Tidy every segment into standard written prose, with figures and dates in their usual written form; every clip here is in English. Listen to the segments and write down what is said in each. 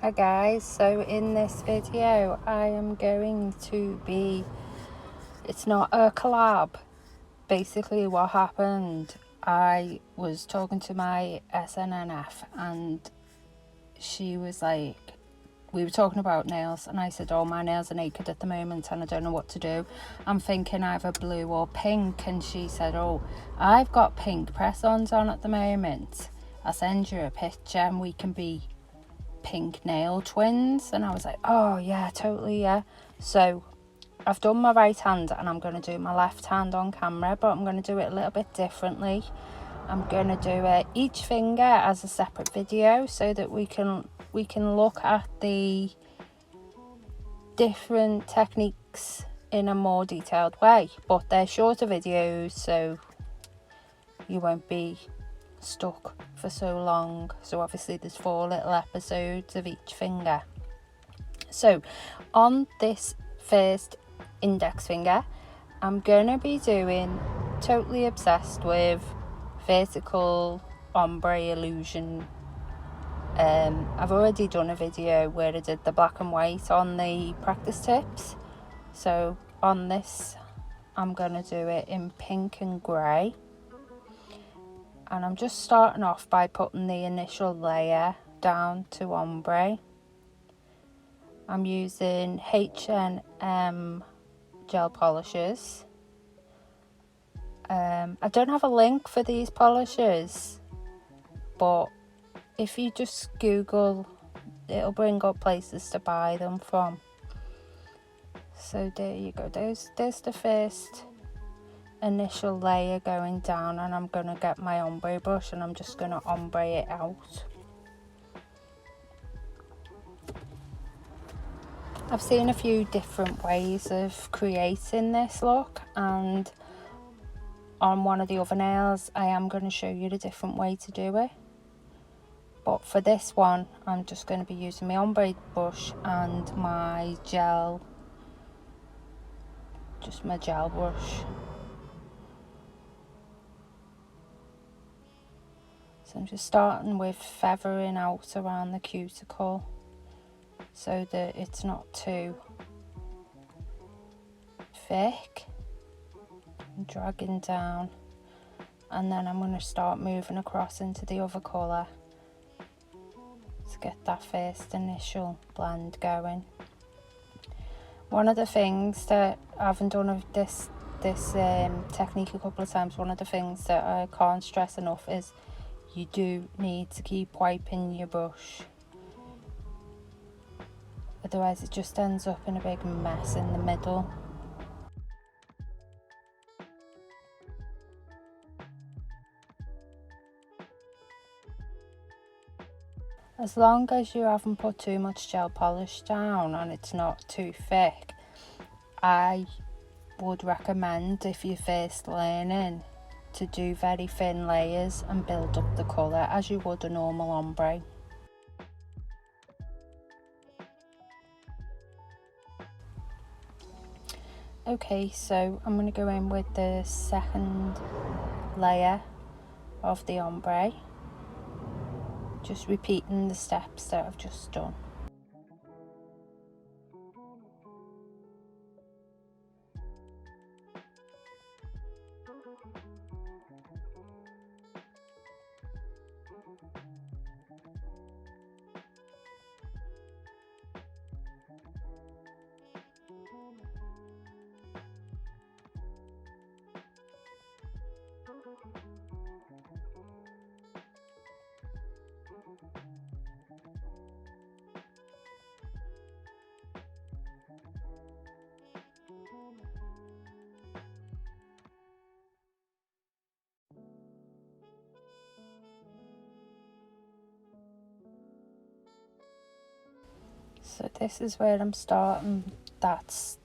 Hi guys, so in this video I am going to be, it's not a collab. Basically what happened, I was talking to my SNNF and she was like, we were talking about nails and I said, oh, my nails are naked at the moment and I don't know what to do. I'm thinking either blue or pink. And she said, oh, I've got pink press-ons on at the moment. I'll send you a picture and we can be pink nail twins. And I was like, oh yeah, totally, yeah. So I've done my right hand and I'm going to do my left hand on camera, but I'm going to do it a little bit differently. I'm going to do each finger as a separate video so that we can look at the different techniques in a more detailed way. But they're shorter videos, so you won't be stuck for so long. So obviously there's 4 little episodes of each finger. So on this first index finger, I'm gonna be doing Totally Obsessed with vertical ombre illusion. I've already done a video where I did the black and white on the practice tips, so on this I'm gonna do it in pink and grey. And I'm just starting off by putting the initial layer down to ombre. I'm using H&M gel polishes. I don't have a link for these polishes, but if you just Google, it'll bring up places to buy them from. So there you go, there's the first initial layer going down, and I'm gonna get my ombre brush and I'm just gonna ombre it out. I've seen a few different ways of creating this look, and on one of the other nails I am going to show you the different way to do it. But for this one I'm just going to be using my ombre brush and my gel, just my gel brush. So I'm just starting with feathering out around the cuticle so that it's not too thick, and dragging down, and then I'm going to start moving across into the other colour to get that first initial blend going. One of the things that I haven't done of this technique a couple of times, one of the things that I can't stress enough is you do need to keep wiping your brush, otherwise it just ends up in a big mess in the middle. As long as you haven't put too much gel polish down and it's not too thick, I would recommend, if you're first learning, to do very thin layers and build up the colour as you would a normal ombre. Okay, so I'm going to go in with the second layer of the ombre, just repeating the steps that I've just done. So this is where I'm starting, that's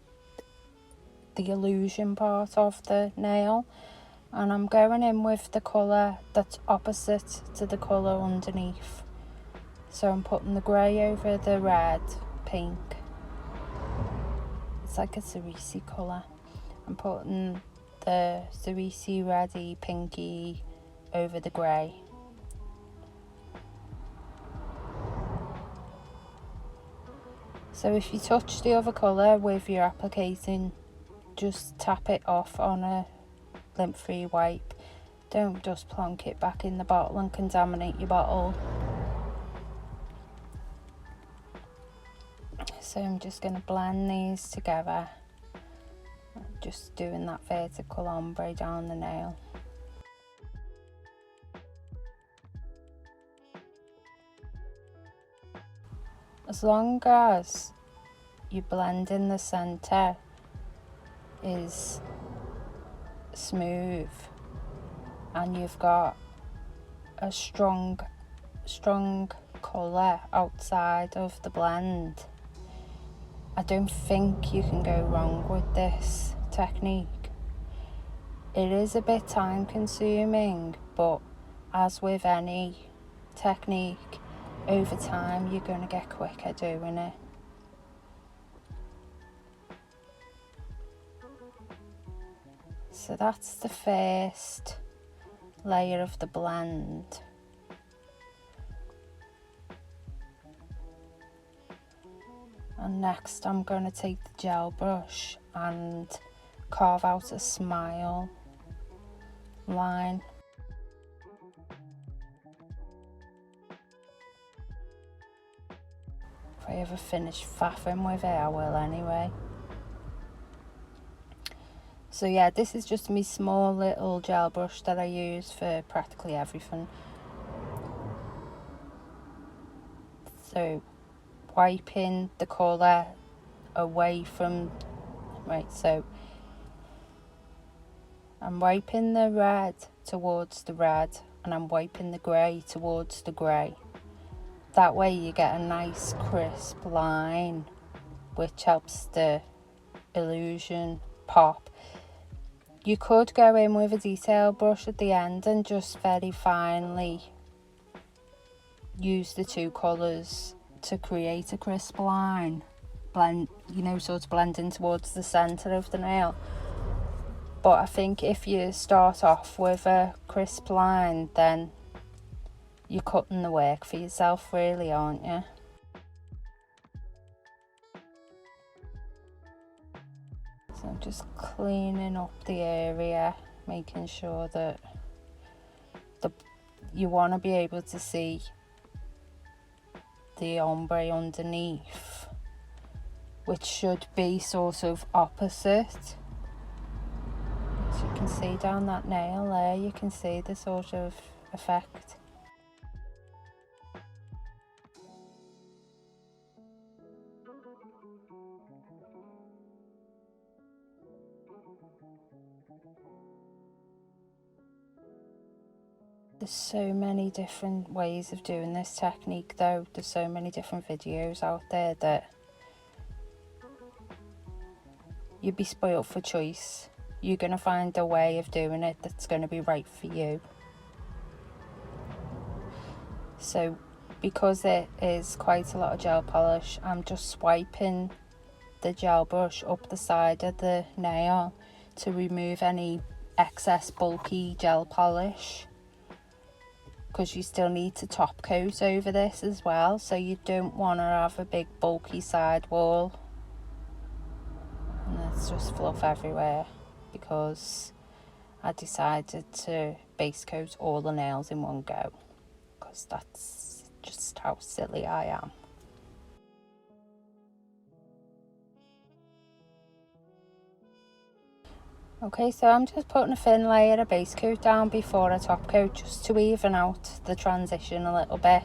the illusion part of the nail, and I'm going in with the colour that's opposite to the colour underneath. So I'm putting the grey over the red, pink. It's like a cerise colour. I'm putting the cerise reddy pinky over the grey. So if you touch the other colour with your applicating, just tap it off on a lint-free wipe. Don't just plonk it back in the bottle and contaminate your bottle. So I'm just going to blend these together, just doing that vertical ombre down the nail. As long as your blend in the centre is smooth and you've got a strong colour outside of the blend, I don't think you can go wrong with this technique. It is a bit time consuming, but as with any technique, over time you're going to get quicker doing it. So that's the first layer of the blend. And next I'm going to take the gel brush and carve out a smile line. If I ever finish faffing with it, I will anyway. So yeah, this is just my small little gel brush that I use for practically everything. So wiping the colour away from, so I'm wiping the red towards the red and I'm wiping the grey towards the grey. That way you get a nice crisp line, which helps the illusion pop. You could go in with a detail brush at the end and just very finely use the two colours to create a crisp line. Blend, sort of blending towards the centre of the nail. But I think if you start off with a crisp line, then you're cutting the work for yourself, really, aren't you? So I'm just cleaning up the area, making sure that you want to be able to see the ombre underneath, which should be sort of opposite. As you can see down that nail there, you can see the sort of effect. There's so many different ways of doing this technique though. There's so many different videos out there that you'd be spoilt for choice. You're going to find a way of doing it that's going to be right for you. So because it is quite a lot of gel polish, I'm just swiping the gel brush up the side of the nail to remove any excess bulky gel polish, because you still need to top coat over this as well, so you don't want to have a big bulky side wall and there's just fluff everywhere, because I decided to base coat all the nails in one go, because that's just how silly I am. Okay, so I'm just putting a thin layer of base coat down before I top coat, just to even out the transition a little bit.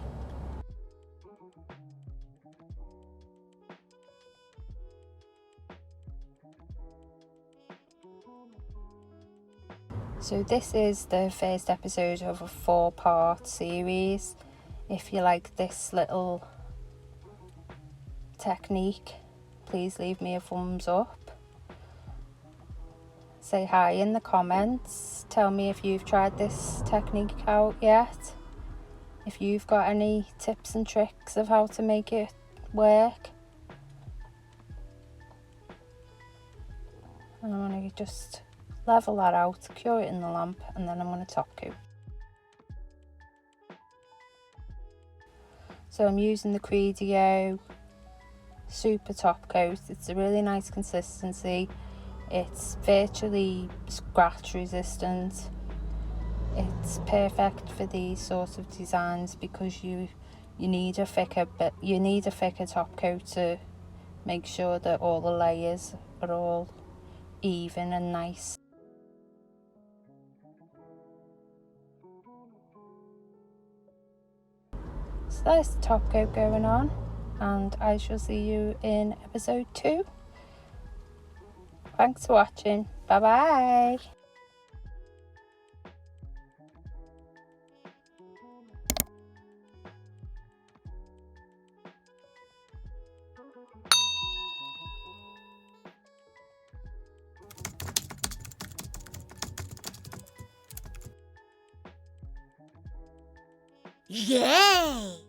So this is the first episode of a 4-part series. If you like this little technique, please leave me a thumbs up. Say hi in the comments. Tell me if you've tried this technique out yet. If you've got any tips and tricks of how to make it work. And I'm going to just level that out, cure it in the lamp, and then I'm going to top coat. So I'm using the Credio super top coat. It's a really nice consistency. It's virtually scratch resistant. It's perfect for these sorts of designs because you need a thicker top coat to make sure that all the layers are all even and nice. So there's the top coat going on, and I shall see you in episode 2. Thanks for watching. Bye bye. Yay!